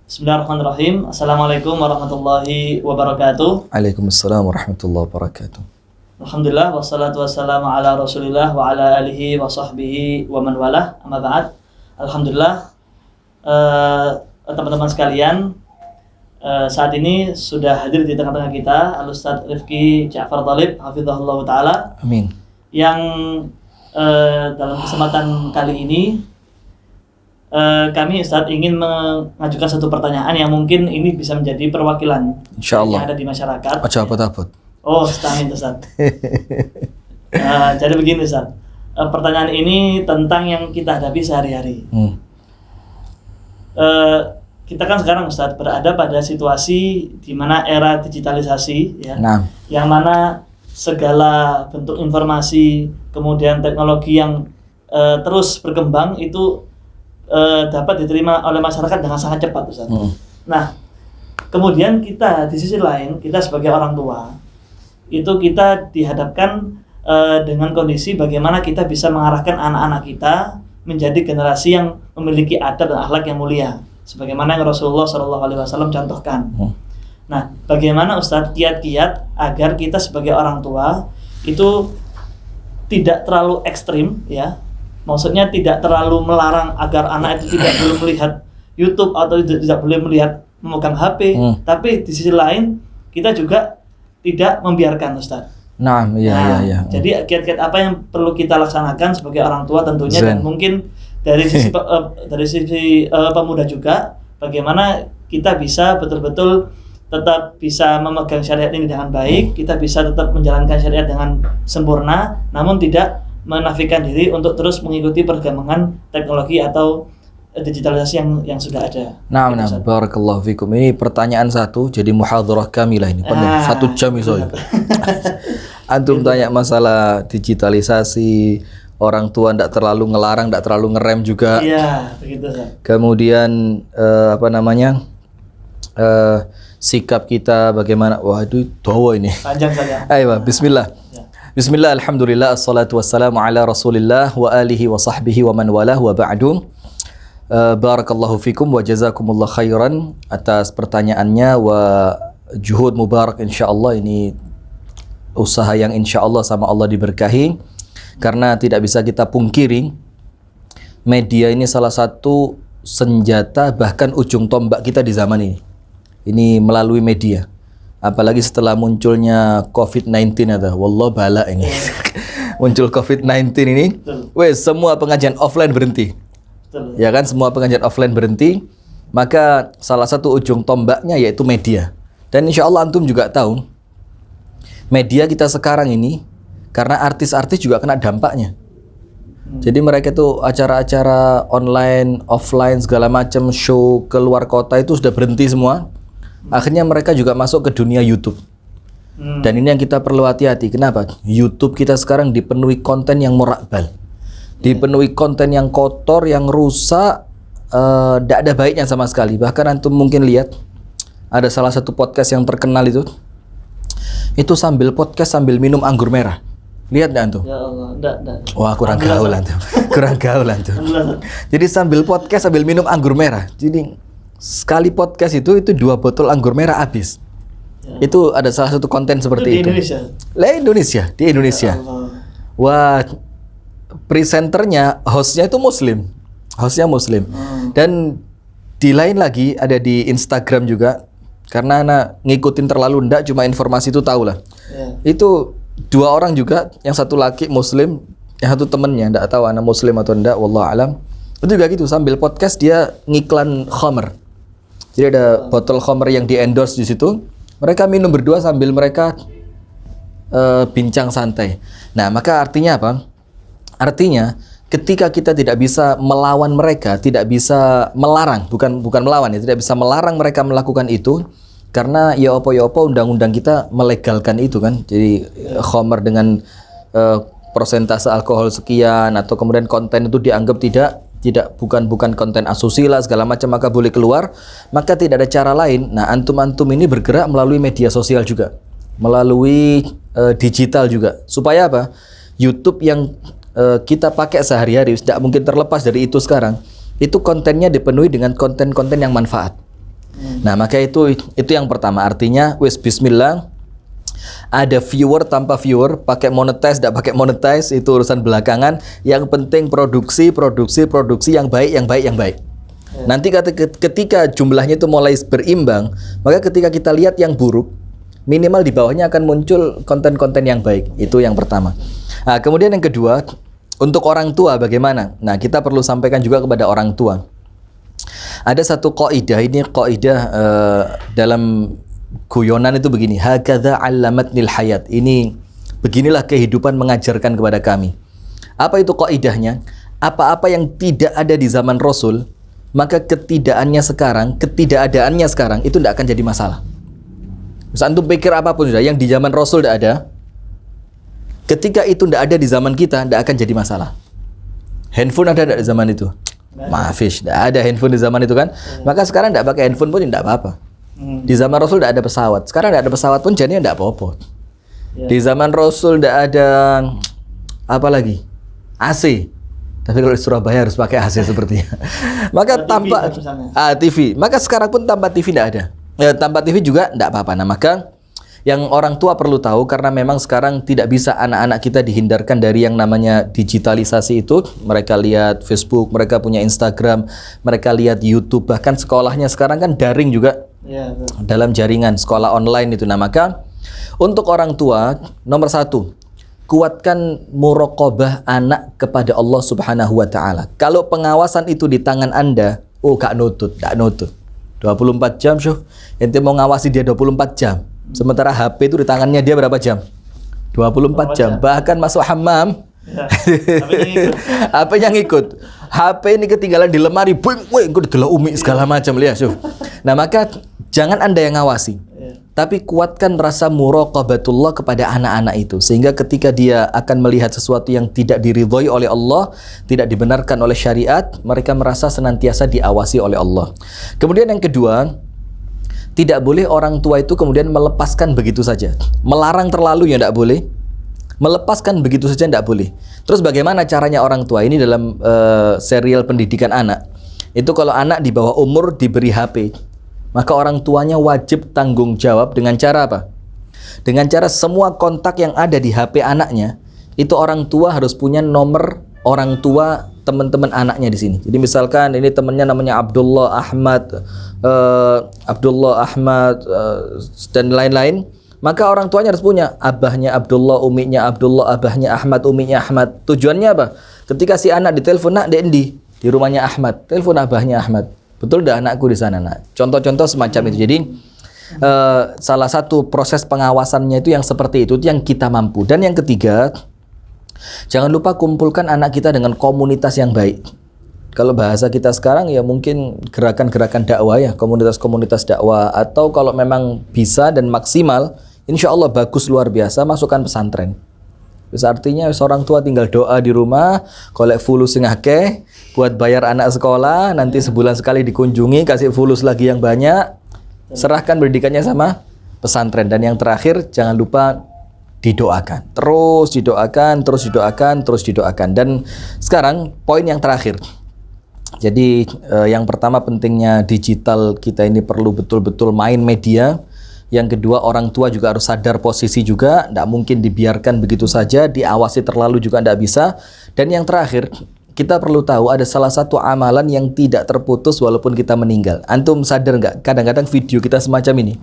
Bismillahirrahmanirrahim. Assalamualaikum warahmatullahi wabarakatuh. Waalaikumsalam warahmatullahi wabarakatuh. Alhamdulillah wassalatu wassalamu ala Rasulillah wa ala alihi wa sahbihi wa man walah. Amma ba'd. Alhamdulillah, teman-teman sekalian, saat ini sudah hadir di tengah-tengah kita Al-Ustaz Rifki Ja'far Thalib hafizahullah taala. Amin. Yang dalam kesempatan kali ini kami Ustaz ingin mengajukan satu pertanyaan yang mungkin ini bisa menjadi perwakilan Insyaallah yang ada di masyarakat. Aja apa-apa. Oh, amin Ustaz. Jadi begini Ustaz. Pertanyaan ini tentang yang kita hadapi sehari-hari. Kita kan sekarang Ustaz berada pada situasi di mana era digitalisasi ya. Nah. Yang mana segala bentuk informasi kemudian teknologi yang terus berkembang itu dapat diterima oleh masyarakat dengan sangat cepat Ustaz. Nah, kemudian kita di sisi lain, kita sebagai orang tua itu kita dihadapkan dengan kondisi bagaimana kita bisa mengarahkan anak-anak kita menjadi generasi yang memiliki adab dan akhlak yang mulia sebagaimana yang Rasulullah SAW contohkan. Nah, bagaimana Ustadz kiat-kiat agar kita sebagai orang tua itu tidak terlalu ekstrim ya, maksudnya tidak terlalu melarang agar anak itu tidak boleh melihat YouTube atau tidak boleh melihat memegang HP, tapi di sisi lain kita juga tidak membiarkan Ustadz. Iya. Jadi kiat-kiat apa yang perlu kita laksanakan sebagai orang tua tentunya dan mungkin dari sisi pemuda juga bagaimana kita bisa betul-betul tetap bisa memegang syariat ini dengan baik, kita bisa tetap menjalankan syariat dengan sempurna, namun tidak menafikan diri untuk terus mengikuti perkembangan teknologi atau digitalisasi yang sudah ada. Nah, barakallahu fikum. Ini pertanyaan satu, jadi muhadharah kamilah ini. Penuh 1 jam itu. Antum tanya masalah digitalisasi, orang tua tidak terlalu ngelarang, tidak terlalu ngerem juga. Iya, begitu. Kemudian sikap kita bagaimana? Wah, itu dawa ini. Panjang saja. Ayo, bismillah. Bismillah, alhamdulillah, assalatu wassalamu ala rasulillah wa alihi wa sahbihi wa man walah wa ba'du. Barakallahu fikum wa jazakumullah khairan atas pertanyaannya wa juhud mubarak insyaallah. Ini usaha yang insyaallah sama Allah diberkahi, karena tidak bisa kita pungkiri media ini salah satu senjata bahkan ujung tombak kita di zaman ini. Ini melalui media. Apalagi setelah munculnya COVID-19 ada, wallah bala ini. Muncul COVID-19 ini, semua pengajian offline berhenti. Ya kan, semua pengajian offline berhenti. Maka salah satu ujung tombaknya yaitu media. Dan insya Allah antum juga tahu, media kita sekarang ini, karena artis-artis juga kena dampaknya. Jadi mereka tuh acara-acara online, offline, segala macam, show ke luar kota itu sudah berhenti semua. Akhirnya mereka juga masuk ke dunia YouTube. Dan ini yang kita perlu hati-hati. Kenapa? YouTube kita sekarang dipenuhi konten yang murakbal, dipenuhi konten yang kotor, yang rusak, tidak ada baiknya sama sekali. Bahkan antum mungkin lihat ada salah satu podcast yang terkenal itu sambil podcast sambil minum anggur merah. Lihat enggak antum? Ya Allah, enggak. Wah, kurang gaul antum. Kurang gaul antum. Jadi sambil podcast sambil minum anggur merah. Jadi sekali podcast itu 2 botol anggur merah habis. Ya. Itu ada salah satu konten seperti itu. Di Indonesia. Ya, wah, presenternya, hostnya itu muslim. Dan di lain lagi ada di Instagram juga. Karena anak ngikutin terlalu ndak, cuma informasi itu tahu lah. Ya. Itu 2 orang juga, yang satu laki muslim, yang satu temennya ndak tahu anak muslim atau ndak, wallahu alam. Itu juga gitu, sambil podcast dia ngiklan khamr. Jadi ada botol khamr yang di-endorse di situ. Mereka minum berdua sambil mereka bincang santai. Nah, maka artinya apa? Artinya ketika kita tidak bisa melawan mereka, tidak bisa melarang, bukan melawan ya, tidak bisa melarang mereka melakukan itu, karena ya apa undang-undang kita melegalkan itu kan. Jadi khamr dengan persentase alkohol sekian, atau kemudian konten itu dianggap bukan konten asusila segala macam, maka boleh keluar. Maka tidak ada cara lain. Nah, antum ini bergerak melalui media sosial juga, melalui digital juga, supaya apa? YouTube yang kita pakai sehari-hari tidak mungkin terlepas dari itu sekarang. Itu kontennya dipenuhi dengan konten-konten yang manfaat. Nah, maka itu yang pertama. Artinya wis bismillah. Ada viewer tanpa viewer, pakai monetize, tidak pakai monetize, itu urusan belakangan. Yang penting produksi yang baik. Nanti ketika jumlahnya itu mulai berimbang, maka ketika kita lihat yang buruk, minimal di bawahnya akan muncul konten-konten yang baik. Itu yang pertama. Nah, kemudian yang kedua, untuk orang tua bagaimana? Nah, kita perlu sampaikan juga kepada orang tua. Ada satu kaidah, ini kaidah dalam guyonan itu begini, hakadza 'allamatnil hayat. Ini beginilah kehidupan mengajarkan kepada kami. Apa itu kaidahnya? Apa-apa yang tidak ada di zaman Rasul, maka ketidakadaannya sekarang itu tidak akan jadi masalah. Misal antum pikir apapun sudah yang di zaman Rasul tidak ada, ketika itu tidak ada di zaman kita, tidak akan jadi masalah. Handphone ada tidak di zaman itu? Maafish, tidak ada handphone di zaman itu kan. Maka sekarang tidak pakai handphone pun tidak apa-apa. Di zaman Rasul tidak ada pesawat. Sekarang tidak ada pesawat pun jadinya tidak apa-apa. Di zaman Rasul tidak ada apa lagi? AC. Tapi kalau di Surabaya harus pakai AC sepertinya. Maka tanpa TV. Maka sekarang pun tanpa TV tidak ada. Tanpa TV juga tidak apa-apa. Nah, maka yang orang tua perlu tahu, karena memang sekarang tidak bisa anak-anak kita dihindarkan dari yang namanya digitalisasi itu. Mereka lihat Facebook, mereka punya Instagram, mereka lihat YouTube, bahkan sekolahnya sekarang kan daring juga. Dalam jaringan sekolah online itu. Nah, maka untuk orang tua, nomor satu, kuatkan muraqabah anak kepada Allah Subhanahu wa Ta'ala. Kalau pengawasan itu di tangan Anda, gak nutut. 24 jam, syuf. Ente mau ngawasi dia 24 jam. Sementara HP itu di tangannya dia berapa jam? 24 jam. Bahkan masuk hammam, HP-nya ngikut. HP ini ketinggalan di lemari, udah telah umi segala macam, lihat, syuf. Nah, maka jangan Anda yang ngawasi, tapi kuatkan rasa muraqabatullah kepada anak-anak itu, sehingga ketika dia akan melihat sesuatu yang tidak diridhoi oleh Allah, tidak dibenarkan oleh syariat, mereka merasa senantiasa diawasi oleh Allah. Kemudian yang kedua, tidak boleh orang tua itu kemudian melepaskan begitu saja. Melarang terlalu ya tidak boleh, melepaskan begitu saja tidak boleh. Terus bagaimana caranya orang tua? Ini dalam serial pendidikan anak. Itu kalau anak di bawah umur diberi HP, maka orang tuanya wajib tanggung jawab dengan cara apa? Dengan cara semua kontak yang ada di HP anaknya, itu orang tua harus punya nomor orang tua teman-teman anaknya di sini. Jadi misalkan ini temannya namanya Abdullah Ahmad, dan lain-lain, maka orang tuanya harus punya abahnya Abdullah, uminya Abdullah, abahnya Ahmad, uminya Ahmad. Tujuannya apa? Ketika si anak ditelepon, nak di rumahnya Ahmad, telepon abahnya Ahmad. Betul dah anakku di sana, nak. Contoh-contoh semacam itu. Jadi salah satu proses pengawasannya itu yang seperti itu yang kita mampu. Dan yang ketiga, jangan lupa kumpulkan anak kita dengan komunitas yang baik. Kalau bahasa kita sekarang ya mungkin gerakan-gerakan dakwah ya, komunitas-komunitas dakwah, atau kalau memang bisa dan maksimal, insya Allah bagus luar biasa, masukkan pesantren. Bisa artinya seorang tua tinggal doa di rumah, kolek fulus sing akeh buat bayar anak sekolah, nanti sebulan sekali dikunjungi, kasih fulus lagi yang banyak, serahkan pendidikannya sama pesantren. Dan yang terakhir, jangan lupa didoakan. Terus didoakan. Dan sekarang poin yang terakhir. Jadi yang pertama, pentingnya digital kita ini perlu betul-betul main media. Yang kedua, orang tua juga harus sadar posisi juga, tidak mungkin dibiarkan begitu saja, diawasi terlalu juga tidak bisa. Dan yang terakhir, kita perlu tahu ada salah satu amalan yang tidak terputus walaupun kita meninggal. Antum sadar nggak? Kadang-kadang video kita semacam ini,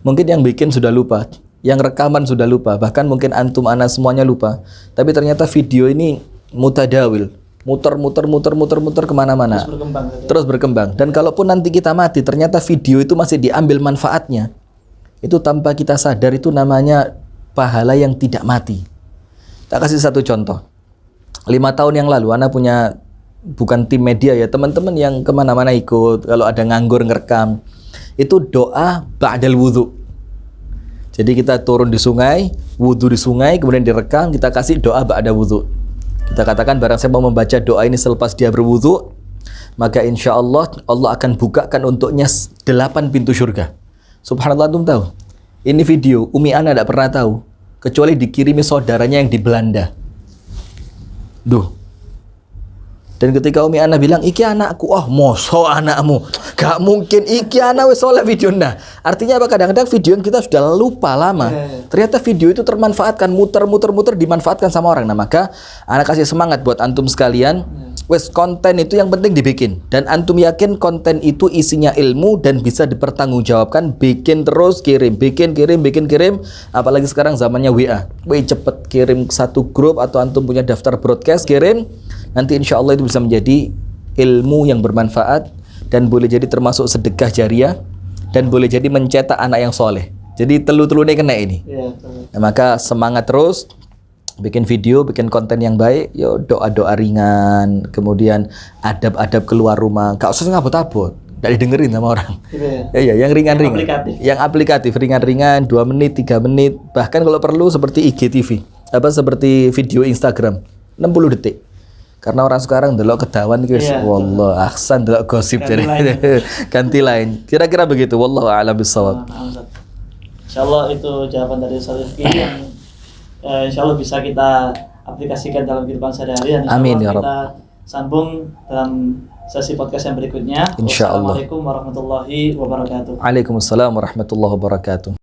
mungkin yang bikin sudah lupa, yang rekaman sudah lupa, bahkan mungkin antum ana semuanya lupa. Tapi ternyata video ini mutadawil, muter kemana-mana, terus berkembang. Dan kalaupun nanti kita mati, ternyata video itu masih diambil manfaatnya. Itu tanpa kita sadar, itu namanya pahala yang tidak mati. Tak kasih satu contoh. 5 tahun yang lalu, Ana punya, bukan tim media ya, teman-teman yang kemana-mana ikut, kalau ada nganggur ngerekam, itu doa ba'dal wudhu. Jadi kita turun di sungai, wudhu di sungai, kemudian direkam, kita kasih doa ba'da wudhu. Kita katakan barang saya mau membaca doa ini selepas dia berwudhu, maka insya Allah, Allah akan bukakan untuknya 8 pintu surga. Subhanallah, antum tahu? Ini video, Umi Ana tidak pernah tahu, kecuali dikirimi saudaranya yang di Belanda. Dan ketika Umi Ana bilang, iki anakku, moso anakmu, Gak mungkin iki ana wis soleh video. Nah, artinya apa, kadang-kadang video yang kita sudah lupa lama. Ternyata video itu termanfaatkan, muter dimanfaatkan sama orang. Nah, maka anak kasih semangat buat antum sekalian. Wes, konten itu yang penting dibikin, dan antum yakin konten itu isinya ilmu dan bisa dipertanggungjawabkan. Bikin terus, kirim. Apalagi sekarang zamannya WA. Cepet kirim satu grup, atau antum punya daftar broadcast, kirim. Nanti insya Allah itu bisa menjadi ilmu yang bermanfaat, dan boleh jadi termasuk sedekah jariah, dan boleh jadi mencetak anak yang soleh. Jadi telu-telune kena ini. Nah, maka semangat terus, bikin video, bikin konten yang baik. Yo, doa-doa ringan, kemudian adab-adab keluar rumah. Gak usah ngabut-abut, gak didengerin sama orang. Ya, yang ringan-ringan, yang aplikatif, ringan-ringan, 2 menit, 3 menit, bahkan kalau perlu seperti IGTV, seperti video Instagram, 60 detik. Karena orang sekarang delok kedawan guys, wallah ahsan delok gosip jadi ganti lain. Kira-kira begitu, wallahu a'lam bishawab. Insyaallah itu jawaban dari Ustaz Rifki yang insyaallah bisa kita aplikasikan dalam kehidupan sehari-hari. Amin ya Rabb. Kita sambung dalam sesi podcast yang berikutnya. Insyaallah. Wassalamualaikum warahmatullahi wabarakatuh. Waalaikumsalam warahmatullahi wabarakatuh.